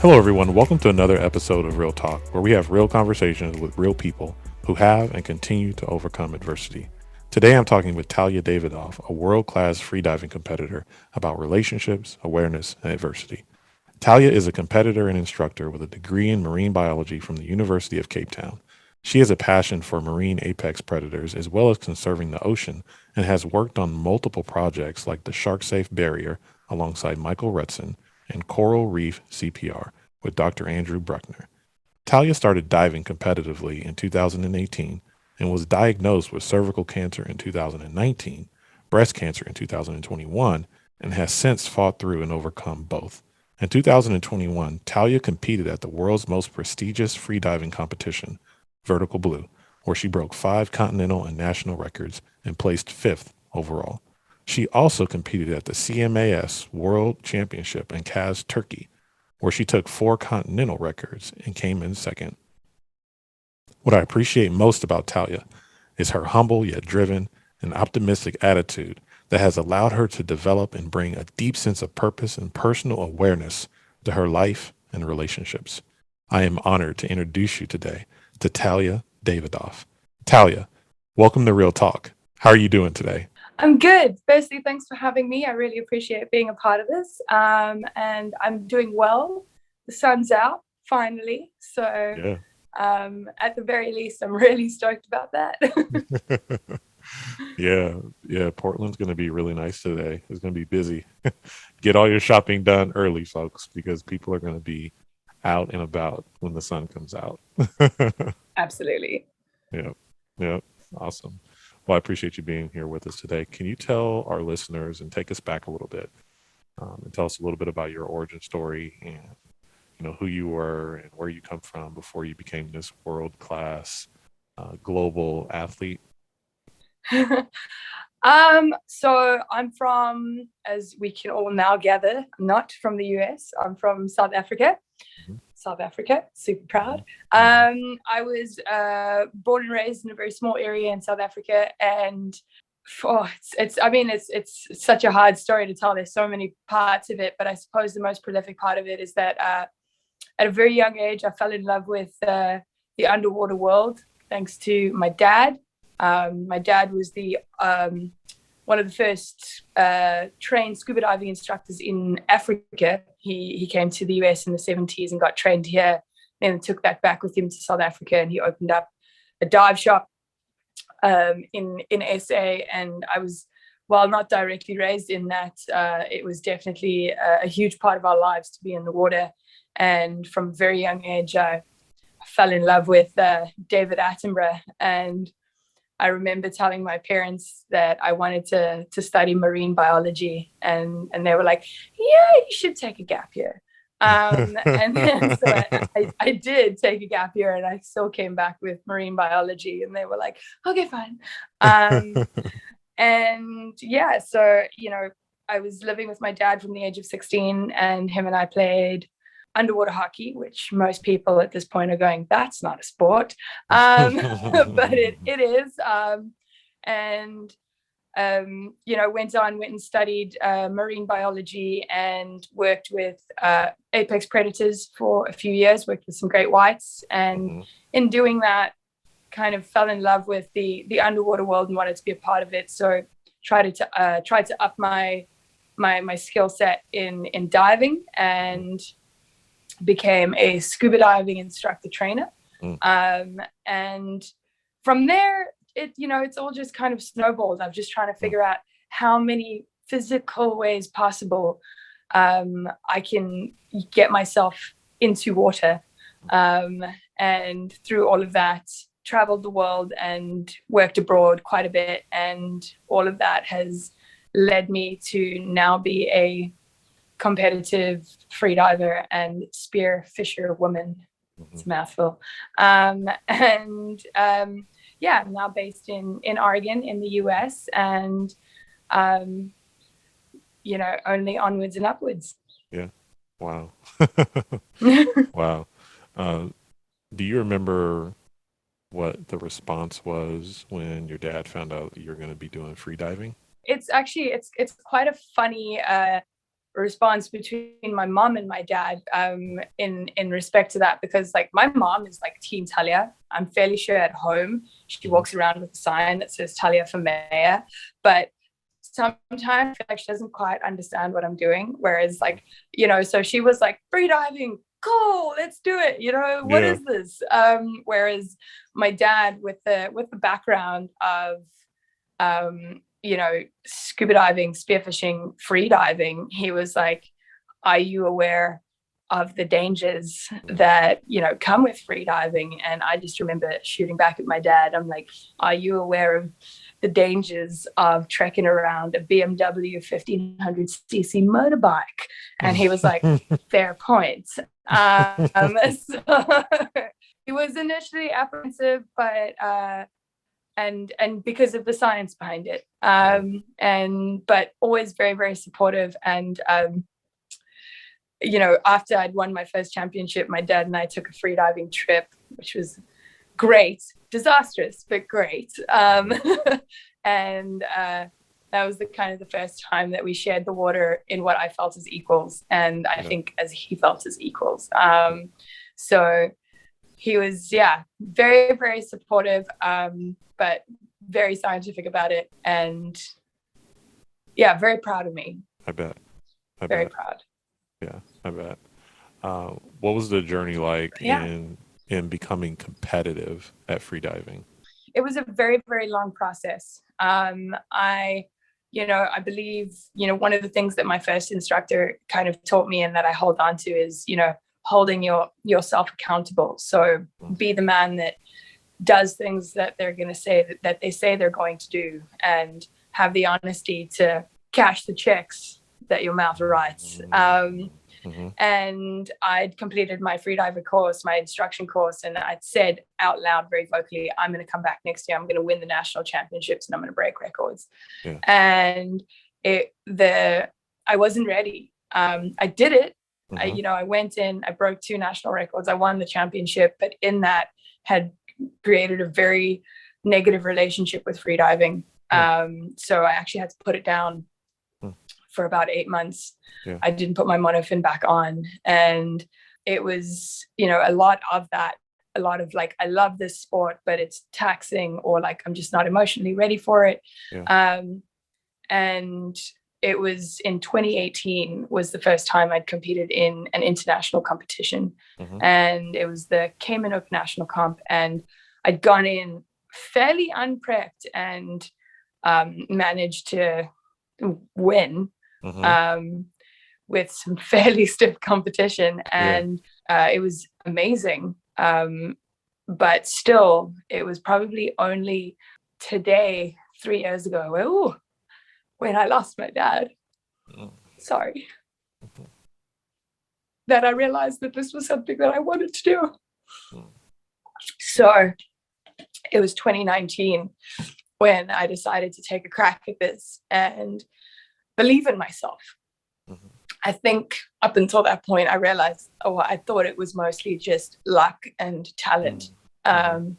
Hello, everyone. Welcome to another episode of Real Talk, where we have real conversations with real people who have and continue to overcome adversity. Today, I'm talking with Talya Davidoff, a world class freediving competitor, about relationships, awareness, and adversity. Talya is a competitor and instructor with a degree in marine biology from the University of Cape Town. She has a passion for marine apex predators as well as conserving the ocean and has worked on multiple projects like the SharkSafe Barrier alongside Michael Rutzen and Coral Reef CPR with Dr. Andrew Bruckner. Talya started diving competitively in 2018 and was diagnosed with cervical cancer in 2019, breast cancer in 2021, and has since fought through and overcome both. In 2021, Talya competed at the world's most prestigious freediving competition, Vertical Blue, where she broke 5 continental and national records and placed fifth overall. She also competed at the CMAS World Championship in Kaz, Turkey, where she took 4 continental records and came in second. What I appreciate most about Talya is her humble yet driven and optimistic attitude that has allowed her to develop and bring a deep sense of purpose and personal awareness to her life and relationships. I am honored to introduce you today to Talya Davidoff. Talya, welcome to Real Talk. How are you doing today? I'm good. Firstly, thanks for having me. I really appreciate being a part of this. And I'm doing well. The sun's out finally. So Yeah. at the very least, I'm really stoked about that. Yeah, yeah. Portland's going to be really nice today. It's going to be busy. Get all your shopping done early, folks, because people are going to be out and about when the sun comes out. Absolutely. Yeah, yeah. Awesome. Well, I appreciate you being here with us today. Can you tell our listeners and take us back a little bit and tell us a little bit about your origin story and who you were and where you come from before you became this world class global athlete? So I'm from, as we can all now gather, not from the US. I'm from South Africa. Mhm, South Africa, super proud. mhm, I was born and raised in a very small area in South Africa, and it's such a hard story to tell. There's so many parts of it, but I suppose the most prolific part of it is that at a very young age, I fell in love with the underwater world thanks to my dad. My dad was the one of the first trained scuba diving instructors in Africa. He came to the US in the 70s and got trained here, then took that back with him to South Africa, and he opened up a dive shop in SA. And I was, while not directly raised in that, it was definitely a huge part of our lives to be in the water. And from a very young age, I fell in love with David Attenborough. And I remember telling my parents that I wanted to study marine biology, and they were like, "Yeah, you should take a gap year." And then so I did take a gap year, and I still came back with marine biology, and they were like, "Okay, fine." And yeah, so I was living with my dad from the age of 16, and him and I played underwater hockey, which most people at this point are going, "That's not a sport," but it is. And went and studied marine biology and worked with apex predators for a few years. Worked with some great whites, and mhm, in doing that, kind of fell in love with the underwater world and wanted to be a part of it. So tried to up my skill set in diving, and became a scuba diving instructor trainer. mm, And from there, it's all just kind of snowballed. I'm just trying to mm, figure out how many physical ways possible I can get myself into water. And through all of that, traveled the world and worked abroad quite a bit. And all of that has led me to now be a competitive freediver and spear fisher woman. mhm. It's a mouthful. And yeah, I'm now based in Oregon in the US, and um, only onwards and upwards. Yeah. Wow. Wow. Uh, do you remember what the response was when your dad found out that you're going to be doing free diving? It's actually it's quite a funny response between my mom and my dad in respect to that, because like my mom is like Team Talya. I'm fairly sure at home she walks around with a sign that says Talya for mayor, but sometimes I feel like she doesn't quite understand what I'm doing. Whereas like, so she was like, free diving, cool, let's do it. What is this? Whereas my dad with the background of scuba diving, spearfishing, free diving, he was like, are you aware of the dangers that come with free diving? And I just remember shooting back at my dad. I'm like, are you aware of the dangers of trekking around a BMW 1500cc motorbike? And he was like, fair point. So he was initially apprehensive, but and because of the science behind it, but always very, very supportive. And after I'd won my first championship, my dad and I took a free diving trip, which was great, disastrous, but great. And that was the first time that we shared the water in what I felt as equals, and I think as he felt as equals. So he was, very, very supportive, but very scientific about it, and very proud of me. I bet. Very proud. Yeah, I bet. What was the journey like in becoming competitive at freediving? It was a very, very long process. I believe, one of the things that my first instructor kind of taught me and that I hold on to is, holding yourself accountable. So be the man that does things that they're going to say that they say they're going to do, and have the honesty to cash the checks that your mouth writes. And I'd completed my freediver course, my instruction course, and I'd said out loud very vocally, I'm going to come back next year, I'm going to win the national championships, and I'm going to break records. And I wasn't ready. I did it. I went in, I broke 2 national records, I won the championship, but in that had created a very negative relationship with freediving. So I actually had to put it down for about 8 months. I didn't put my monofin back on, and it was, a lot of that, a lot of like, I love this sport, but it's taxing, or like, I'm just not emotionally ready for it. And it was in 2018 was the first time I'd competed in an international competition. And it was the Cayman National Comp, and I'd gone in fairly unprepped and managed to win with some fairly stiff competition, and it was amazing. But still, it was probably only today, 3 years ago, when I lost my dad, that I realized that this was something that I wanted to do. So it was 2019 when I decided to take a crack at this and believe in myself. I think up until that point, I realized, I thought it was mostly just luck and talent. And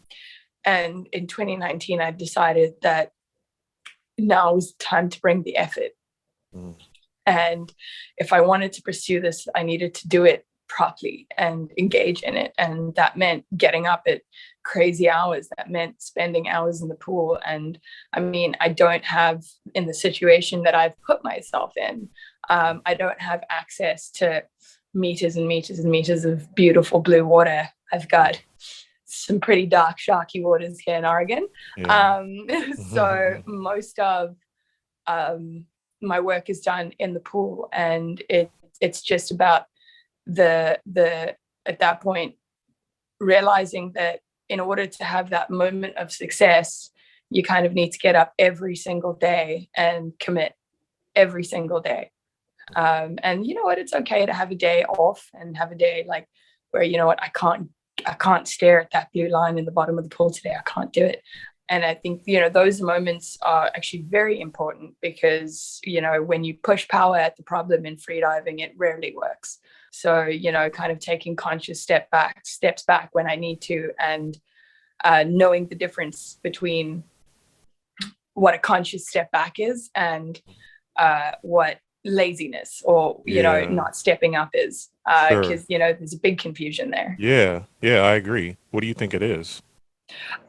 in 2019, I decided that now was the time to bring the effort. And if I wanted to pursue this, I needed to do it properly and engage in it. And that meant getting up at crazy hours. That meant spending hours in the pool. And I mean, I don't have, in the situation that I've put myself in, I don't have access to meters and meters and meters of beautiful blue water. I've got some pretty dark, sharky waters here in Oregon. So most of my work is done in the pool, and it's just about the at that point realizing that in order to have that moment of success, you kind of need to get up every single day and commit every single day. And you know what, it's okay to have a day off and have a day like where, you know what, I can't stare at that blue line in the bottom of the pool today. I can't do it. And I think, you know, those moments are actually very important because, you know, when you push power at the problem in freediving, it rarely works. So, you know, kind of taking conscious steps back when I need to, and knowing the difference between what a conscious step back is and what laziness or, not stepping up is, Sure. because, there's a big confusion there. Yeah. Yeah, I agree. What do you think it is?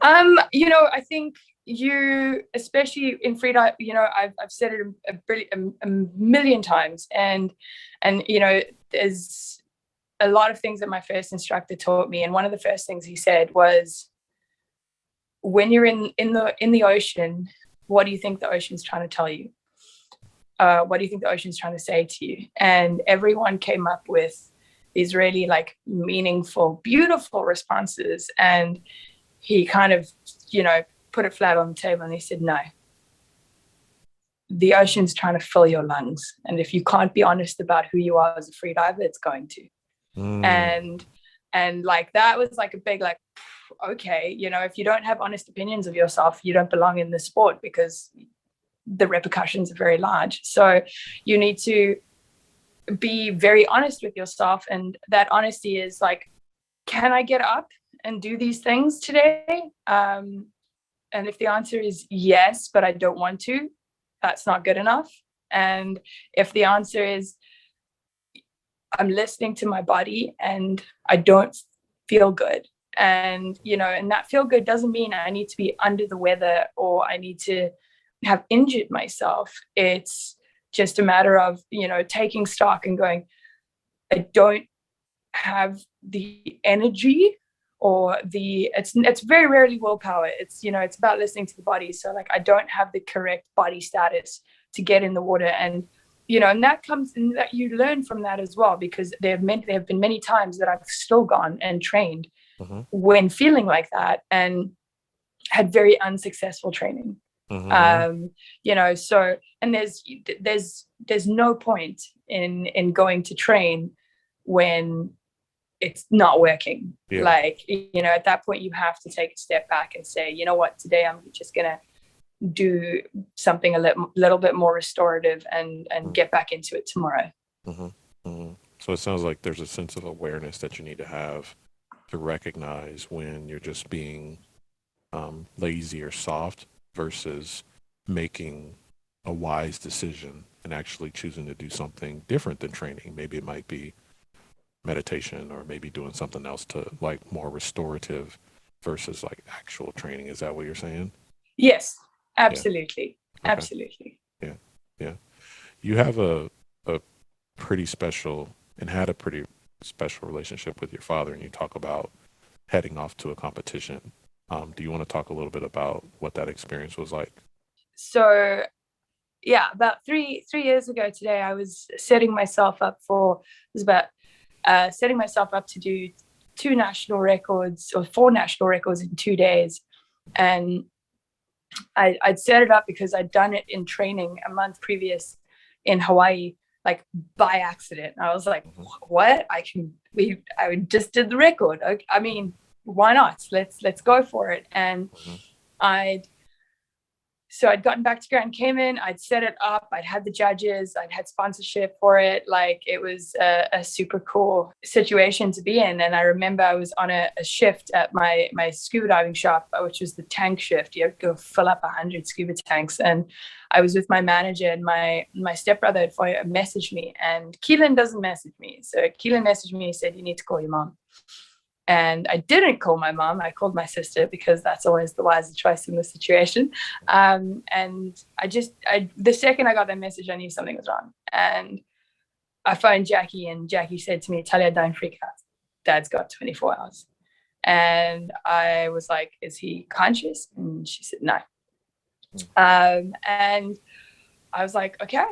I think you, especially in freedive, I've said it a million times, and there's a lot of things that my first instructor taught me, and one of the first things he said was, when you're in the ocean, what do you think the ocean's trying to tell you? What do you think the ocean's trying to say to you? And everyone came up with these really like meaningful, beautiful responses, and he kind of, put it flat on the table and he said, no, the ocean's trying to fill your lungs. And if you can't be honest about who you are as a freediver, it's going to. And like, that was like a big, like, okay, if you don't have honest opinions of yourself, you don't belong in the sport, because the repercussions are very large. So you need to be very honest with yourself. And that honesty is like, can I get up and do these things today? And if the answer is yes, but I don't want to, that's not good enough. And if the answer is, I'm listening to my body and I don't feel good, and and that feel good doesn't mean I need to be under the weather or I need to have injured myself. It's just a matter of taking stock and going, I don't have the energy or it's very rarely willpower. It's it's about listening to the body. So like, I don't have the correct body status to get in the water, and and that comes in, that you learn from that as well, because there have been many times that I've still gone and trained when feeling like that, and had very unsuccessful training. So, and there's no point in going to train when it's not working. Like, at that point you have to take a step back and say, you know what, today I'm just gonna do something a little bit more restorative and get back into it tomorrow. So it sounds like there's a sense of awareness that you need to have to recognize when you're just being lazy or soft versus making a wise decision and actually choosing to do something different than training. Maybe it might be meditation, or maybe doing something else to like more restorative versus like actual training. Is that what you're saying? Yes, absolutely. Okay. Absolutely. Yeah. You have a pretty special and had a pretty special relationship with your father, and you talk about heading off to a competition. Do you want to talk a little bit about what that experience was like? So yeah, about three years ago today, I was setting myself up to do 4 national records in 2 days. And I'd set it up because I'd done it in training a month previous in Hawaii, like by accident. I was like, what? I just did the record. I mean, why not? Let's go for it. And I'd gotten back to Grand Cayman. I'd set it up. I'd had the judges. I'd had sponsorship for it. Like, it was a super cool situation to be in. And I remember I was on a shift at my scuba diving shop, which was the tank shift. You have to go fill up 100 scuba tanks. And I was with my manager, and my stepbrother had messaged me, and Keelan doesn't message me. So Keelan messaged me and said, you need to call your mom. And I didn't call my mom. I called my sister, because that's always the wiser choice in this situation. And the second I got that message, I knew something was wrong. And I phoned Jackie, and Jackie said to me, Talya, don't freak out. Dad's got 24 hours. And I was like, is he conscious? And she said, no. And I was like, okay,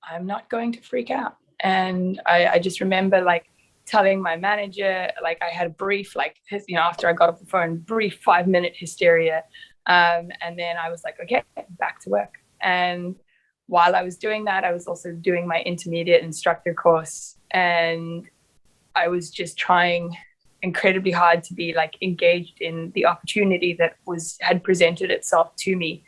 I'm not going to freak out. And I just remember like telling my manager, like, I had a brief, like, after I got off the phone, brief 5-minute hysteria. And then I was like, okay, back to work. And while I was doing that, I was also doing my intermediate instructor course. And I was just trying incredibly hard to be like engaged in the opportunity that had presented itself to me.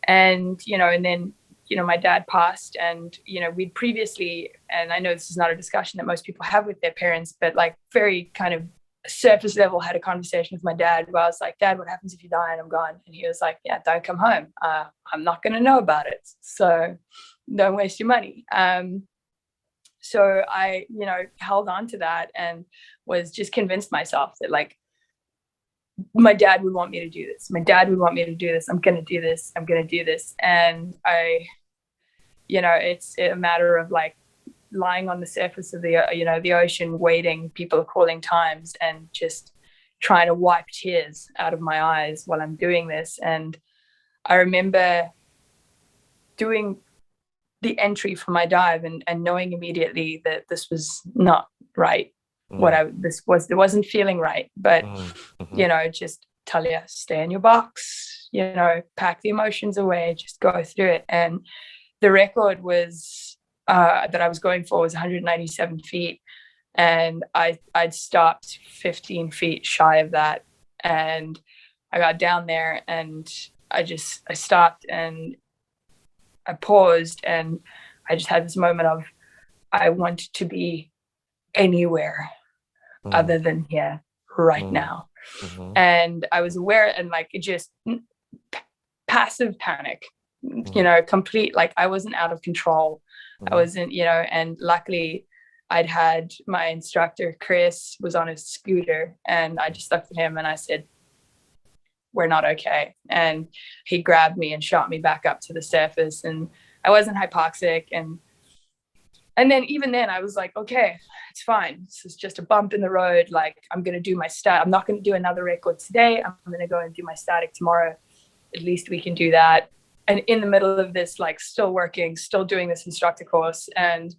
And, and then, my dad passed, and, we'd previously, and I know this is not a discussion that most people have with their parents, but like very kind of surface level, had a conversation with my dad where I was like, Dad, what happens if you die and I'm gone? And he was like, yeah, don't come home. I'm not going to know about it. So don't waste your money. So I, held on to that and was just convinced myself that like my dad would want me to do this. My dad would want me to do this. I'm going to do this. I'm going to do this. And it's a matter of like lying on the surface of the ocean, waiting, people are calling times, and just trying to wipe tears out of my eyes while I'm doing this. And I remember doing the entry for my dive and knowing immediately that this was not right. It wasn't feeling right, but just Talyas, stay in your box, pack the emotions away, just go through it. And the record was that I was going for was 197 feet, and I'd stopped 15 feet shy of that. And I got down there and I stopped and I paused, and I just had this moment of, I want to be anywhere other than here right now. And I was aware, and like, it just passive panic, complete, like I wasn't out of control. I wasn't, and luckily I'd had my instructor, Chris, was on his scooter, and I just looked at him and I said, we're not okay. And he grabbed me and shot me back up to the surface, and I wasn't hypoxic. And then even then I was like, okay, it's fine. This is just a bump in the road. Like, I'm going to do my I'm not going to do another record today. I'm going to go and do my static tomorrow. At least we can do that. And in the middle of this, like, still working, still doing this instructor course, and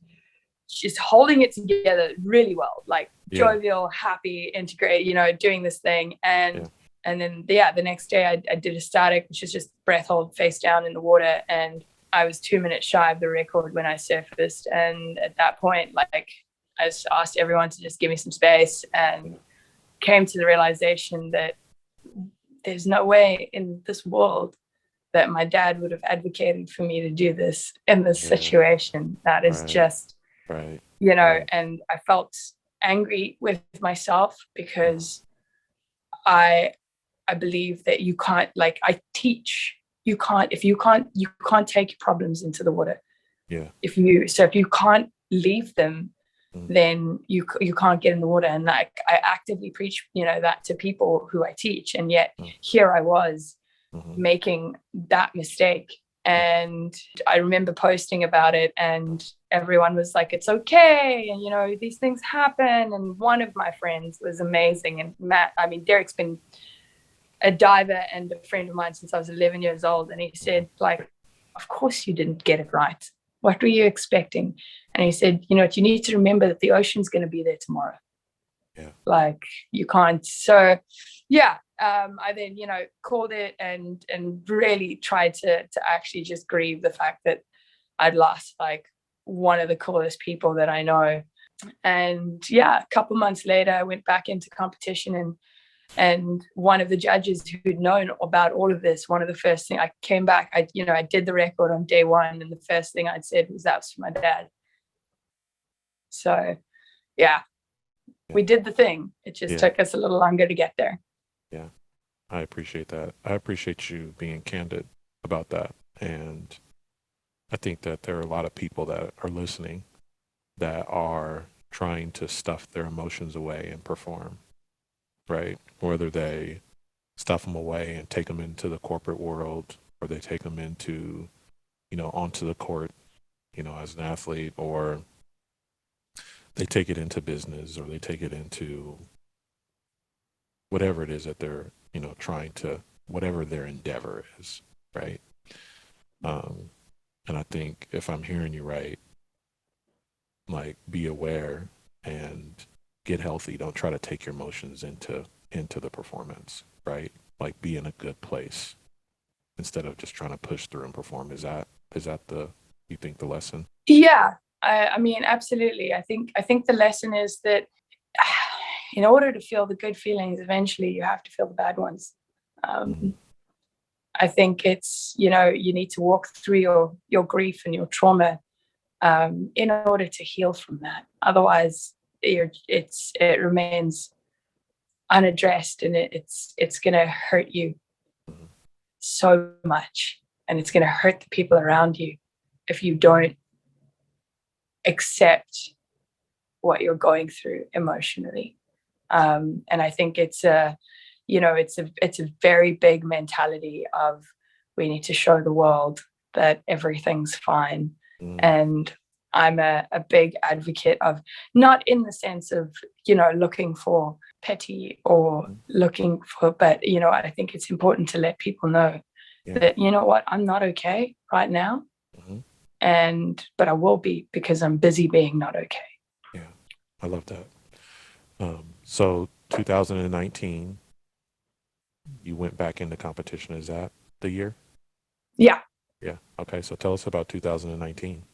just holding it together really well, like jovial, happy, integrate, doing this thing. And then, the next day I did a static, which is just breath hold face down in the water. And I was 2 minutes shy of the record when I surfaced. And at that point, like, I just asked everyone to just give me some space, and came to the realization that there's no way in this world that my dad would have advocated for me to do this in this situation. That is just, and I felt angry with myself, because I believe that you can't, like, I teach, you can't take your problems into the water. If you can't leave them, then you can't get in the water. And like, I actively preach, that to people who I teach. And yet here I was making that mistake. And I remember posting about it, and everyone was like, it's okay. And, these things happen. And one of my friends was amazing. And Matt, Derek's been a diver and a friend of mine since I was 11 years old. And he said, like, of course you didn't get it right. What were you expecting? And he said, you need to remember that the ocean's going to be there tomorrow. Like, you can't. So I then, called it and really tried to actually just grieve the fact that I'd lost like one of the coolest people that I know. And a couple months later, I went back into competition, and one of the judges who'd known about all of this, one of the first things I came back, I did the record on day one, and the first thing I'd said was, that was for my dad. So we did the thing. It just took us a little longer to get there. Yeah, I appreciate that. I appreciate you being candid about that. And I think that there are a lot of people that are listening that are trying to stuff their emotions away and perform, right? Whether they stuff them away and take them into the corporate world, or they take them into, onto the court, as an athlete, or they take it into business, or they take it into whatever it is that they're, trying to, whatever their endeavor is, right? And I think if I'm hearing you right, like, be aware and get healthy. Don't try to take your emotions into the performance, right? Like, be in a good place instead of just trying to push through and perform. Is that you think the lesson? Yeah, I mean, absolutely. I think the lesson is that in order to feel the good feelings, eventually you have to feel the bad ones. I think it's, you need to walk through your grief and your trauma in order to heal from that. Otherwise, it remains unaddressed, and it's going to hurt you so much, and it's going to hurt the people around you. if you don't accept what you're going through emotionally. And I think it's a very big mentality of, we need to show the world that everything's fine. And I'm a big advocate of, not in the sense of, looking for pity or looking for, but, I think it's important to let people know that, what, I'm not okay right now. But I will be, because I'm busy being not okay. Yeah, I love that. So 2019, you went back into competition. Is that the year? Yeah. Yeah. Okay. So tell us about 2019.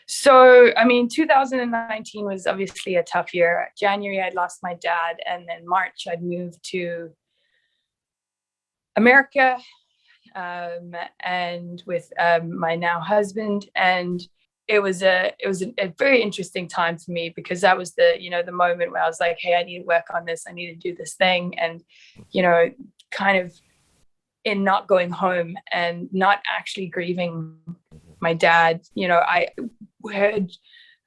So, 2019 was obviously a tough year. January, I'd lost my dad. And then March, I'd moved to America, and with my now husband. And it was a very interesting time for me, because that was the moment where I was like, hey, I need to work on this. I need to do this thing. And, kind of in not going home and not actually grieving my dad. I heard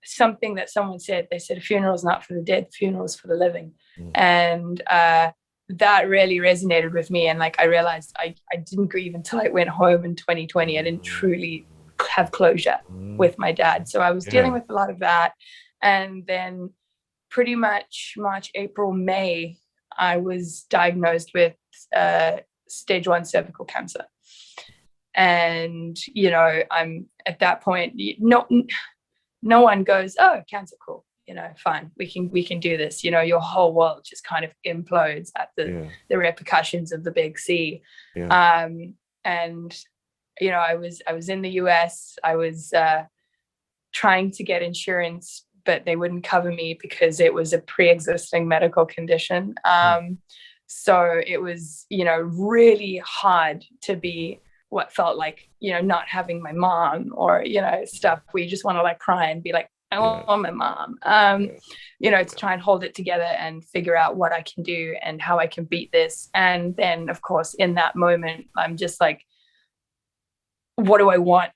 something that someone said. They said, a funeral is not for the dead, the funeral is for the living. And that really resonated with me. And I realized I didn't grieve until I went home in 2020. I didn't truly have closure with my dad. So I was dealing with a lot of that. And then pretty much March, April, May, I was diagnosed with stage 1 cervical cancer. And, I'm at that point, no one goes, oh, cancer, cool. Fine, we can do this. Your whole world just kind of implodes at the repercussions of the big C. And I was in the US. I was trying to get insurance, but they wouldn't cover me because it was a pre-existing medical condition. So it was, really hard to be what felt like, not having my mom or, stuff where you just want to cry and be like, I want my mom, to try and hold it together and figure out what I can do and how I can beat this. And then, of course, in that moment, I'm just like, what do I want?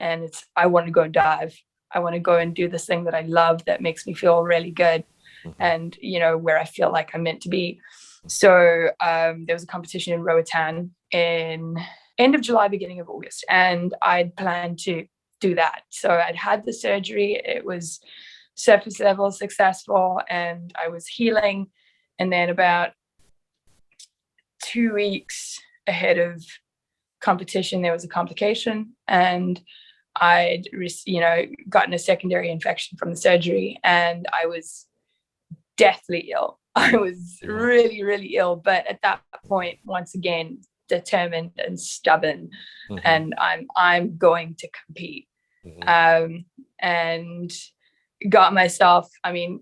And I want to go dive. I want to go and do this thing that I love, that makes me feel really good. And, where I feel like I'm meant to be. So there was a competition in Roatan in end of July, beginning of August. And I'd planned to do that. So I'd had the surgery. It was surface level successful, and I was healing. And then about 2 weeks ahead of competition, there was a complication, and I'd gotten a secondary infection from the surgery, and I was deathly ill. I was really, really ill. But at that point, once again, determined and stubborn, and I'm going to compete. And got myself, I needed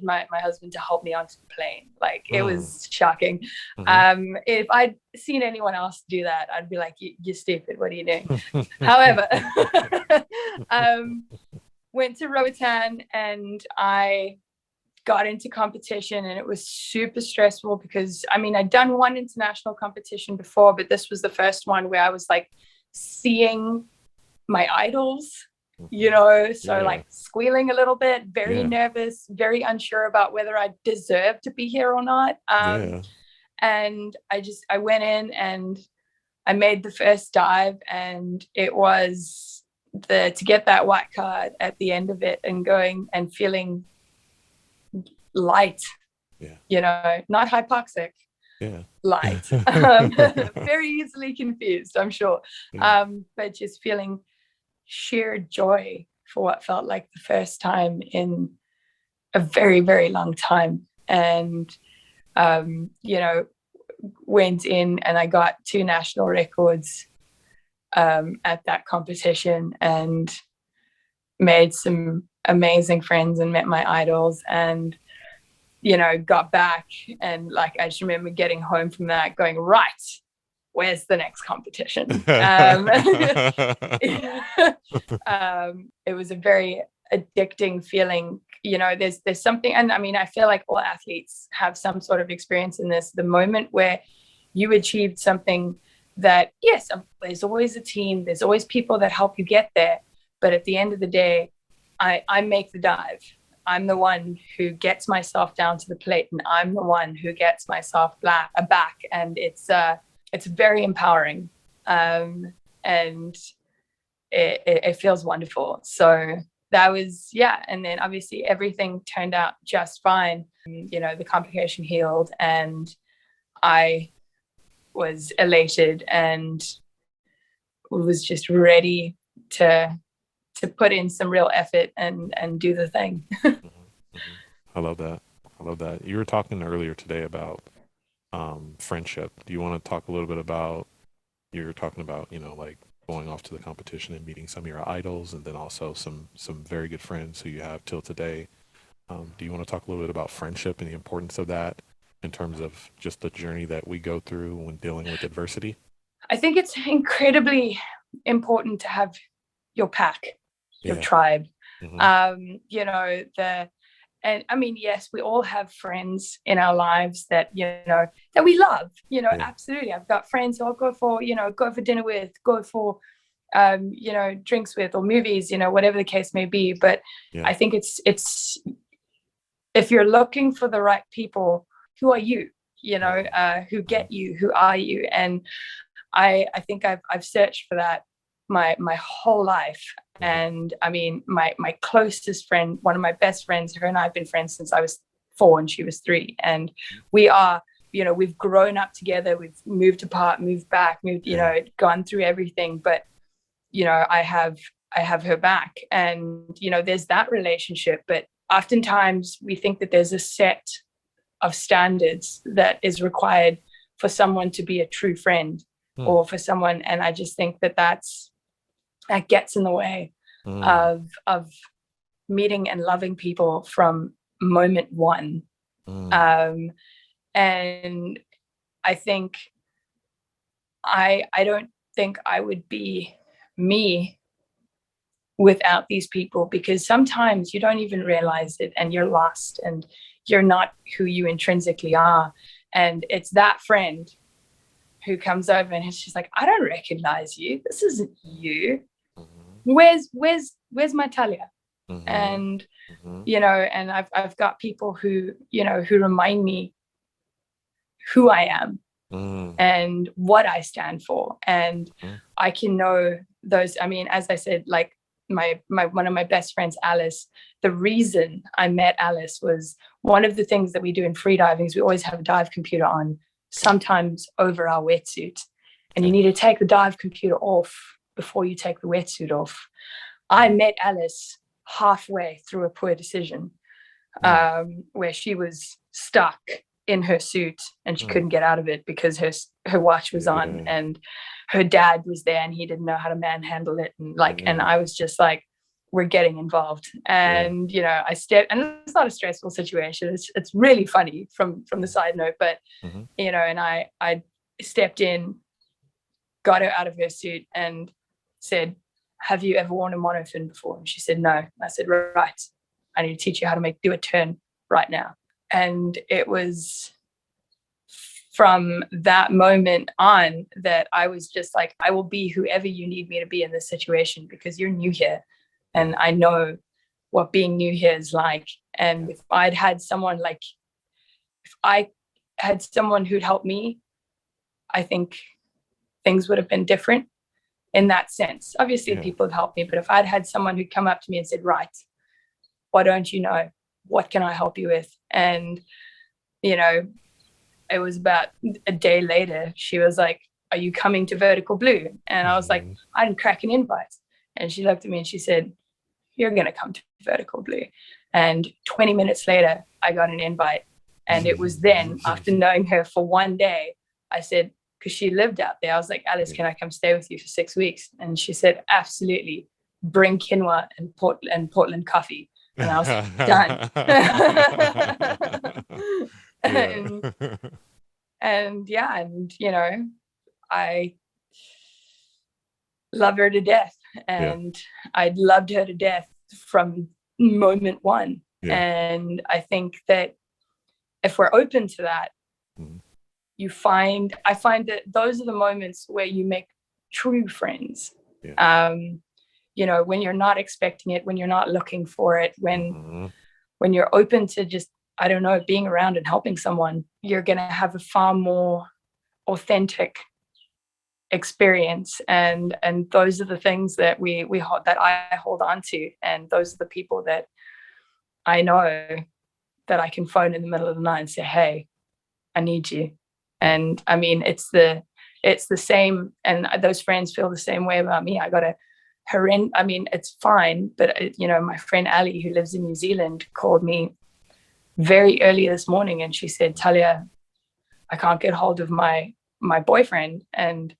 my husband to help me onto the plane. It was shocking. If I'd seen anyone else do that, I'd be like, you're stupid, what are you doing? However, went to Roatan, and I got into competition, and it was super stressful because I'd done one international competition before, but this was the first one where I was seeing my idols, squealing a little bit, very nervous, very unsure about whether I deserved to be here or not. And I went in and I made the first dive, and it was to get that white card at the end of it and going and feeling light, not hypoxic, light, very easily confused, I'm sure, but just feeling sheer joy for what felt like the first time in a very, very long time. And went in, and I got 2 national records at that competition, and made some amazing friends and met my idols, and got back, and I just remember getting home from that going, right, where's the next competition? It was a very addicting feeling. There's something, and I feel like all athletes have some sort of experience in this, the moment where you achieved something that yes, there's always a team, there's always people that help you get there, but at the end of the day, I make the dive. I'm the one who gets myself down to the plate, and I'm the one who gets myself back, and it's very empowering, and it feels wonderful. So that was, yeah. And then obviously everything turned out just fine. You know, the complication healed, and I was elated and was just ready to put in some real effort and do the thing. I love that. I love that. You were talking earlier today about friendship. Do you want to talk a little bit about, you were talking about, you know, like going off to the competition and meeting some of your idols, and then also some very good friends who you have till today. Do you want to talk a little bit about friendship and the importance of that in terms of just the journey that we go through when dealing with adversity? I think it's incredibly important to have your pack, your tribe. You know, and I mean, yes, we all have friends in our lives that, you know, that we love, you know, absolutely. I've got friends who I'll go for dinner with, go for, you know, drinks with, or movies, you know, whatever the case may be. But I think it's, if you're looking for the right people, who are you, you know, who get you, who are you? And I think I've searched for that my whole life. And I mean, my closest friend, one of my best friends, her and I have been friends since I was 4 and she was 3. And we are, you know, we've grown up together, we've moved apart, moved back, you know, gone through everything. But, you know, I have her back, and, you know, there's that relationship. But oftentimes we think that there's a set of standards that is required for someone to be a true friend, or for someone. And I just think that that gets in the way of meeting and loving people from moment one. And I think I don't think I would be me without these people, because sometimes you don't even realize it and you're lost and you're not who you intrinsically are. And it's that friend who comes over and she's like, I don't recognize you. This isn't you. Where's my Talya? And, you know, and I've got people who, you know, who remind me who I am and what I stand for. And I can know those. I mean, as I said, like my one of my best friends, Alice, the reason I met Alice was one of the things that we do in freediving is we always have a dive computer on, sometimes over our wetsuit, and you need to take the dive computer off before you take the wetsuit off. I met Alice halfway through a poor decision, where she was stuck in her suit and she couldn't get out of it because her watch was on, and her dad was there and he didn't know how to manhandle it, and and I was just like, we're getting involved. And you know, I stepped, and it's not a stressful situation, it's really funny from the side note, but you know, and I stepped in, got her out of her suit and said, have you ever worn a monofin before? And she said no. I said, right, I need to teach you how to do a turn right now. And it was from that moment on that I was just like, I will be whoever you need me to be in this situation, because you're new here and I know what being new here is like. And if I had someone who'd helped me, I think things would have been different in that sense. Obviously people have helped me, but if I'd had someone who'd come up to me and said, right, why don't you know? What can I help you with? And, you know, it was about a day later, she was like, are you coming to Vertical Blue? And I was like, I didn't crack an invite. And she looked at me and she said, you're going to come to Vertical Blue. And 20 minutes later, I got an invite. And it was then, after knowing her for one day, I said, because she lived out there, I was like, Alice, can I come stay with you for 6 weeks? And she said, absolutely. Bring quinoa and Portland coffee. And I was done. And you know, I love her to death, and I loved her to death from moment one. And I think that if we're open to that, I find that those are the moments where you make true friends. Yeah. When you're not expecting it, when you're not looking for it, Mm-hmm. when you're open to just, I don't know, being around and helping someone, you're going to have a far more authentic experience. And those are the things that that I hold on to. And those are the people that I know that I can phone in the middle of the night and say, hey, I need you. And I mean, it's the same. And those friends feel the same way about me. I got it's fine. But, my friend Ali, who lives in New Zealand, called me very early this morning. And she said, Talya, I can't get hold of my boyfriend. And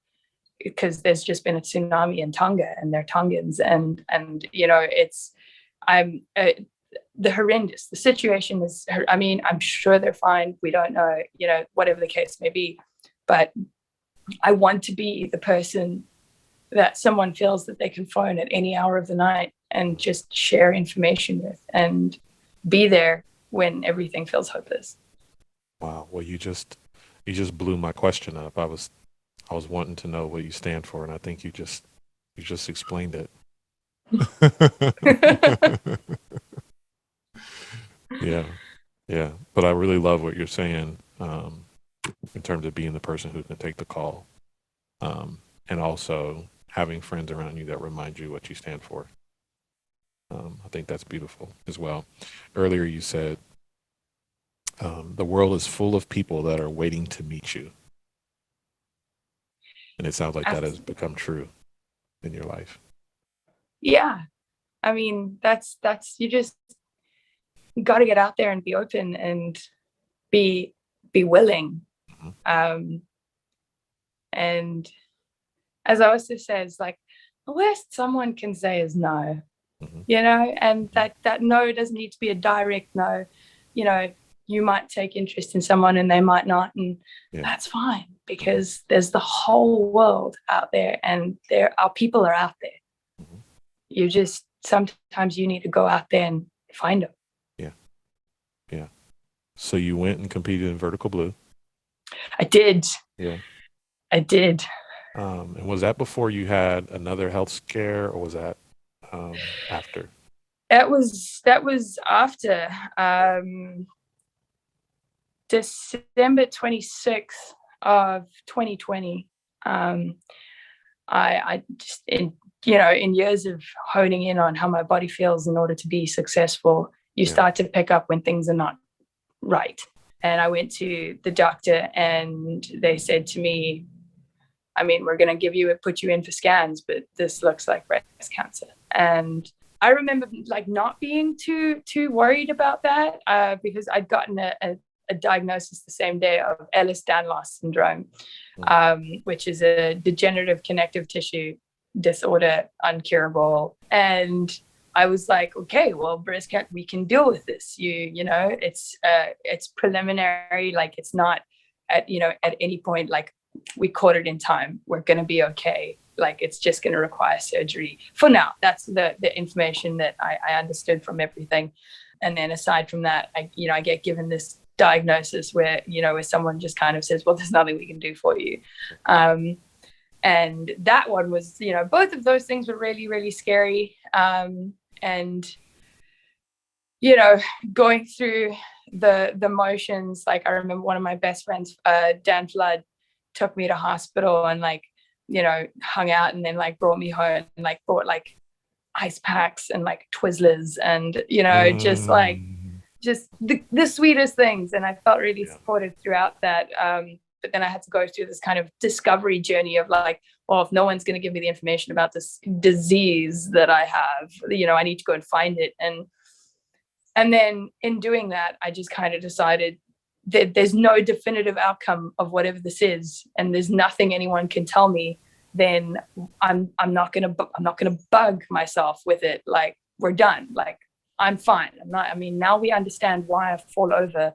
because there's just been a tsunami in Tonga and they're Tongans. And the horrendous. The situation is, I'm sure they're fine. We don't know, whatever the case may be. But I want to be the person that someone feels that they can phone at any hour of the night and just share information with and be there when everything feels hopeless. Wow. Well, you just blew my question up. I was wanting to know what you stand for, and I think you just explained it. Yeah. Yeah. But I really love what you're saying, in terms of being the person who can take the call, and also having friends around you that remind you what you stand for. I think that's beautiful as well. Earlier you said, the world is full of people that are waiting to meet you. And it sounds like that has become true in your life. Yeah. I mean, that's you just got to get out there and be open and be willing. Mm-hmm. And as I also says, like, the worst someone can say is no. Mm-hmm. And that no doesn't need to be a direct no. You might take interest in someone and they might not, and that's fine, because there's the whole world out there, and our people are out there. Mm-hmm. You just, sometimes you need to go out there and find them. Yeah. So you went and competed in vertical blue. I did. Yeah. I did. And was that before you had another health scare, or was that after? That was after. December 26th of 2020. I just, in years of honing in on how my body feels in order to be successful, you start to pick up when things are not right. And I went to the doctor and they said to me, we're going to put you in for scans, but this looks like breast cancer. And I remember not being too worried about that, because I'd gotten a diagnosis the same day of Ehlers-Danlos syndrome, which is a degenerative connective tissue disorder, uncurable. And I was like, okay, well, breast cancer, we can deal with this. It's preliminary. It's not at any point, we caught it in time. We're going to be okay. It's just going to require surgery for now. That's the information that I understood from everything. And then aside from that, I get given this diagnosis where someone just kind of says, well, there's nothing we can do for you. And that one was, both of those things were really, really scary. And, going through the motions, I remember one of my best friends, Dan Flood, took me to hospital and hung out, and then brought me home and brought ice packs and Twizzlers and, just the sweetest things. And I felt really supported throughout that. But then I had to go through this kind of discovery journey of well, if no one's going to give me the information about this disease that I have, I need to go and find it. And then in doing that, I just kind of decided that there's no definitive outcome of whatever this is, and there's nothing anyone can tell me. Then I'm not gonna bug myself with it. We're done. I'm fine. Now we understand why I fall over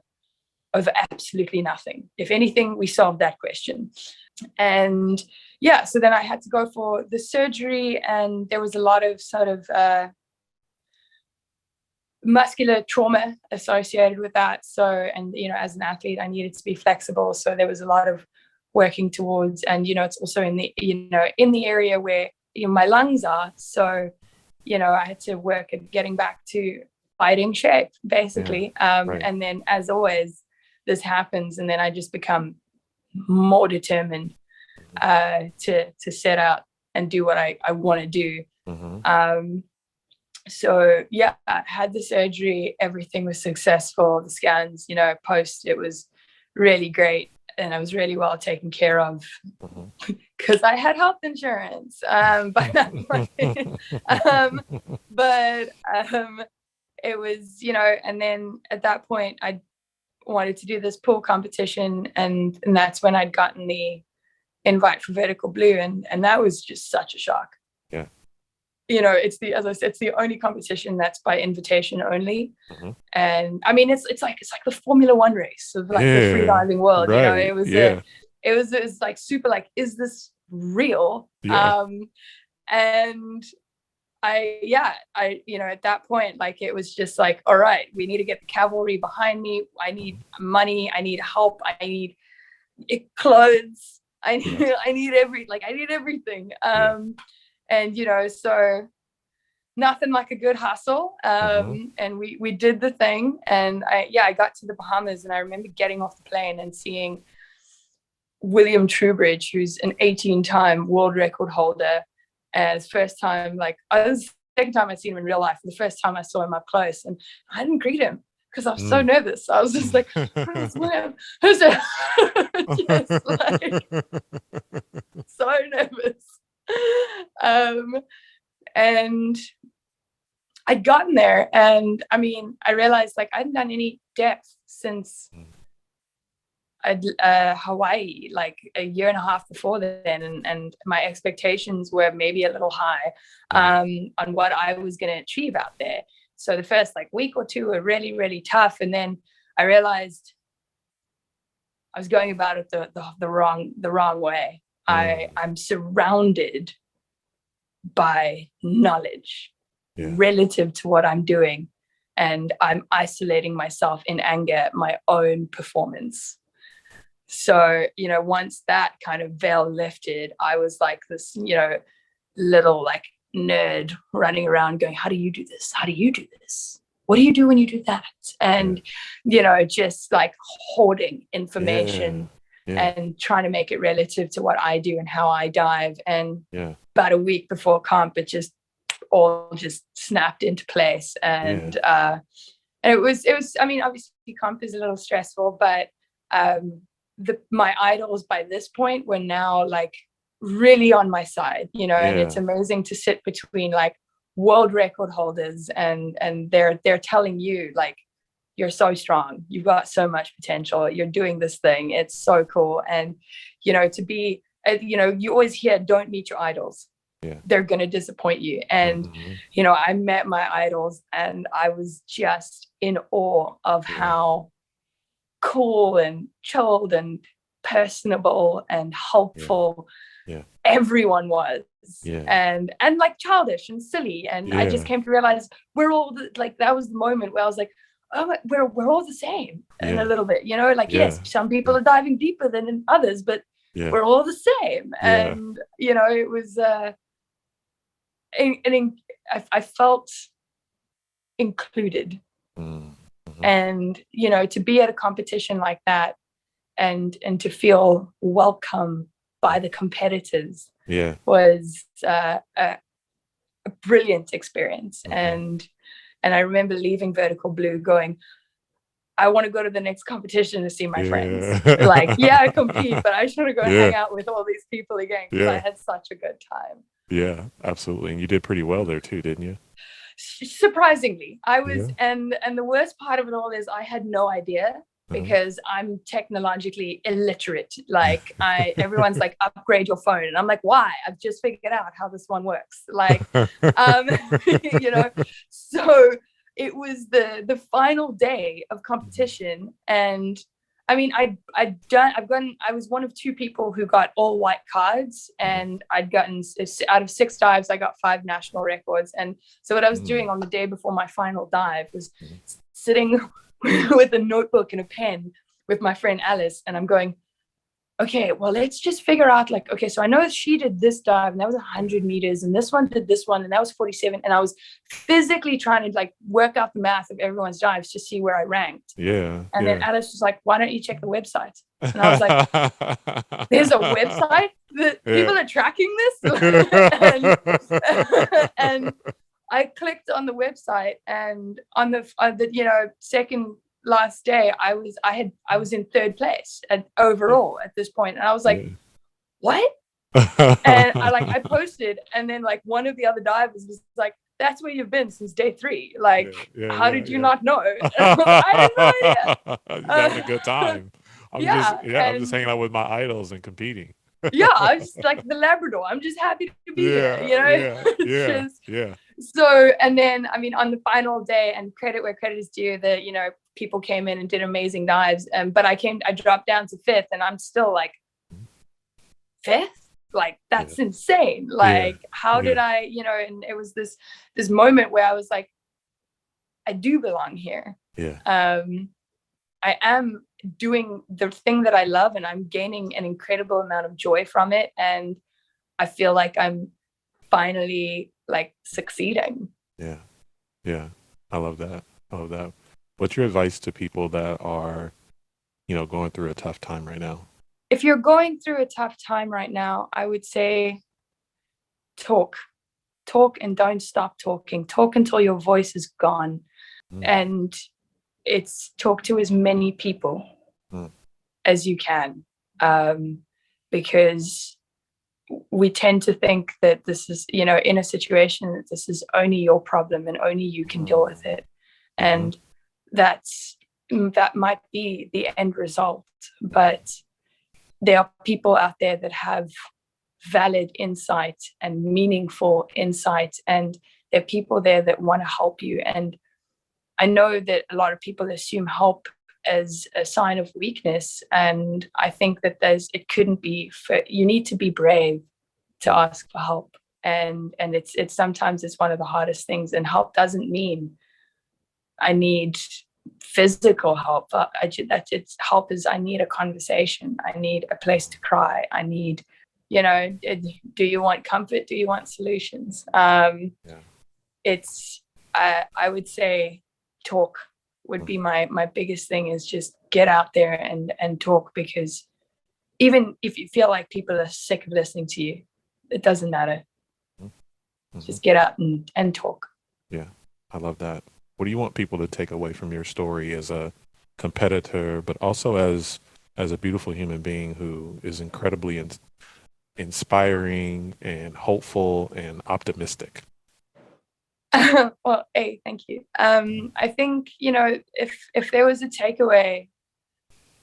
absolutely nothing. If anything, we solved that question. And so then I had to go for the surgery, and there was a lot of sort of muscular trauma associated with that. So, and, you know, as an athlete, I needed to be flexible. So there was a lot of working towards, and, you know, it's also in the, you know, in the area where, you know, my lungs are. So, you know, I had to work at getting back to fighting shape, basically. Right. And then, as always, this happens, and then I just become more determined to set out and do what I want to do. So yeah, I had the surgery, everything was successful. The scans, you know, post, it was really great, and I was really well taken care of because I had health insurance by that point. But it was, you know, and then at that point I wanted to do this pool competition, and that's when I'd gotten the invite for Vertical Blue, and that was just such a shock. Yeah. You know, it's the, as I said, it's the only competition that's by invitation only. And I mean, it's like the Formula One race of like the freediving world. Right. You know, it was like super, like, is this real? And I, you know, at that point, like, it was just like, all right, we need to get the cavalry behind me. I need money. I need help. I need clothes. I need everything. And, you know, so nothing like a good hustle. And we did the thing, and I got to the Bahamas, and I remember getting off the plane and seeing William Trubridge, who's an 18-time world record holder. And first time, like, I was the second time I'd seen him in real life. The first time I saw him up close, and I didn't greet him because I was so nervous. I was just like, where's William? Who's it? Just like, so nervous. And I'd gotten there, and I mean, I realized, like, I hadn't done any depth since Hawaii, like a year and a half before then, and my expectations were maybe a little high on what I was going to achieve out there. So the first, like, week or two were really, really tough, and then I realized I was going about it the wrong way. I'm surrounded by knowledge relative to what I'm doing, and I'm isolating myself in anger at my own performance. So, you know, once that kind of veil lifted, I was like this, you know, little, like, nerd running around going, how do you do this? How do you do this? What do you do when you do that? And, you know, just like hoarding information and trying to make it relative to what I do and how I dive. And about a week before comp, it just all just snapped into place. And it was, I mean, obviously comp is a little stressful, but my idols by this point were now, like, really on my side, you know. And it's amazing to sit between, like, world record holders, and they're telling you, like, you're so strong, you've got so much potential, you're doing this thing, it's so cool. And, you know, to be, you know, you always hear, don't meet your idols, they're going to disappoint you. And you know, I met my idols, and I was just in awe of how cool and chilled and personable and helpful everyone was. And like, childish and silly. And I just came to realize we're all like, that was the moment where I was like, oh, we're all the same in a little bit, you know, like, yes, some people are diving deeper than others, but we're all the same. And, you know, it was I felt included. And, you know, to be at a competition like that, and to feel welcome by the competitors was a brilliant experience. And I remember leaving Vertical Blue going, I want to go to the next competition to see my friends. Like, I compete, but I just want to go and hang out with all these people again, because I had such a good time. Yeah, absolutely. And you did pretty well there too, didn't you? Surprisingly, I was, and the worst part of it all is I had no idea, because I'm technologically illiterate. Like, everyone's like, upgrade your phone, and I'm like, why? I've just figured out how this one works. Like, you know. So it was the final day of competition, and I mean, I was one of 2 people who got all white cards, and I'd gotten, out of 6 dives, I got 5 national records. And so what I was doing on the day before my final dive was sitting with a notebook and a pen with my friend Alice, and I'm going, okay, well, let's just figure out, like, okay, so I know she did this dive and that was 100 meters, and this one did this one and that was 47, and I was physically trying to, like, work out the math of everyone's dives to see where I ranked. Yeah. And then Alice was like, why don't you check the website? And I was like, there's a website that people are tracking this? And I clicked on the website, and on the second last day, I was in 3rd place overall at this point, and I was like, what? And I posted, and then, like, one of the other divers was like, that's where you've been since day 3. Like, how did you not know? I had no idea. You're having a good time. I'm just hanging out with my idols and competing. I was just like the Labrador. I'm just happy to be here, Yeah. So, and then, I mean, on the final day, and credit where credit is due, people came in and did amazing dives. But I dropped down to 5th, and I'm still like, 5th? Like, that's insane. Like, how did I, and it was this moment where I was like, I do belong here. I am doing the thing that I love, and I'm gaining an incredible amount of joy from it. And I feel like I'm finally, like, succeeding. Yeah. I love that. What's your advice to people that are, going through a tough time right now? If you're going through a tough time right now, I would say talk and don't stop talking. Talk until your voice is gone. And it's talk to as many people as you can, because we tend to think that this is, in a situation, that this is only your problem and only you can deal with it. And that might be the end result, but there are people out there that have valid insight and meaningful insight, and there are people there that want to help you. And I know that a lot of people assume help as a sign of weakness, and I think that it couldn't be. You need to be brave to ask for help, and it's sometimes it's one of the hardest things. And help doesn't mean I need physical help. Help is I need a conversation. I need a place to cry. I need, do you want comfort? Do you want solutions? It's I would say talk would be my biggest thing, is just get out there and talk, because even if you feel like people are sick of listening to you, it doesn't matter. Just get out and talk. Yeah, I love that. What do you want people to take away from your story as a competitor, but also as a beautiful human being who is incredibly inspiring and hopeful and optimistic? Well, hey, thank you. I think, if there was a takeaway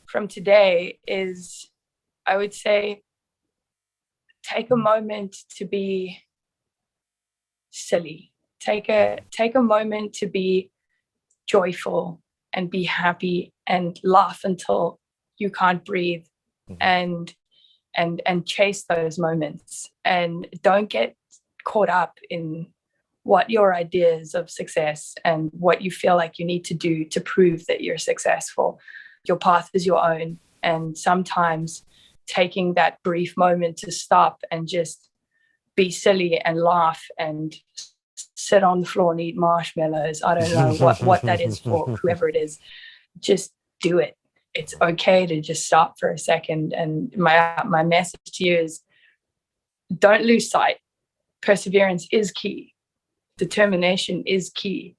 from today, is I would say take a moment to be silly. Take a moment to be joyful and be happy and laugh until you can't breathe, and chase those moments, and don't get caught up in what your ideas of success and what you feel like you need to do to prove that you're successful. Your path is your own, and sometimes taking that brief moment to stop and just be silly and laugh and sit on the floor and eat marshmallows. I don't know what that is for whoever it is. Just do it. It's okay to just stop for a second. And my message to you is, don't lose sight. Perseverance is key. Determination is key.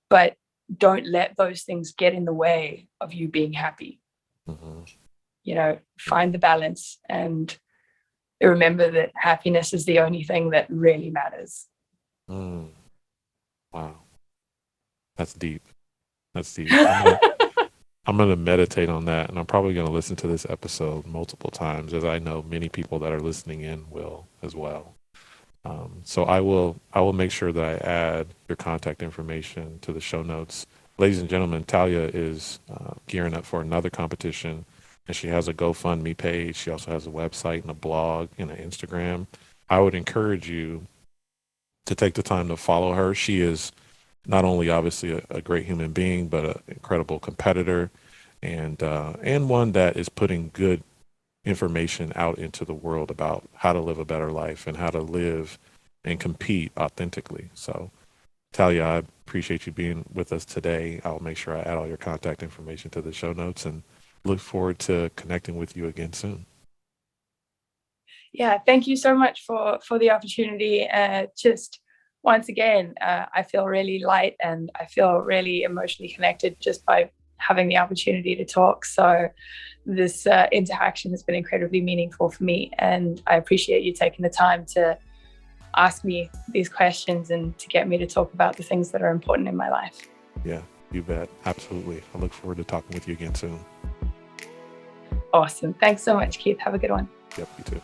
But don't let those things get in the way of you being happy. Find the balance, and remember that happiness is the only thing that really matters. Wow. That's deep. I'm going to meditate on that, and I'm probably going to listen to this episode multiple times, as I know many people that are listening in will as well. So I will make sure that I add your contact information to the show notes. Ladies and gentlemen, Talya is gearing up for another competition, and she has a GoFundMe page. She also has a website and a blog and an Instagram. I would encourage you to take the time to follow her. She is not only obviously a great human being, but an incredible competitor, and one that is putting good information out into the world about how to live a better life and how to live and compete authentically. So, Talya, I appreciate you being with us today. I'll make sure I add all your contact information to the show notes and look forward to connecting with you again soon. Yeah, thank you so much for the opportunity. Just once again, I feel really light and I feel really emotionally connected just by having the opportunity to talk. So this interaction has been incredibly meaningful for me, and I appreciate you taking the time to ask me these questions and to get me to talk about the things that are important in my life. Yeah, you bet. Absolutely. I look forward to talking with you again soon. Awesome. Thanks so much, Keith. Have a good one. Yep, you too.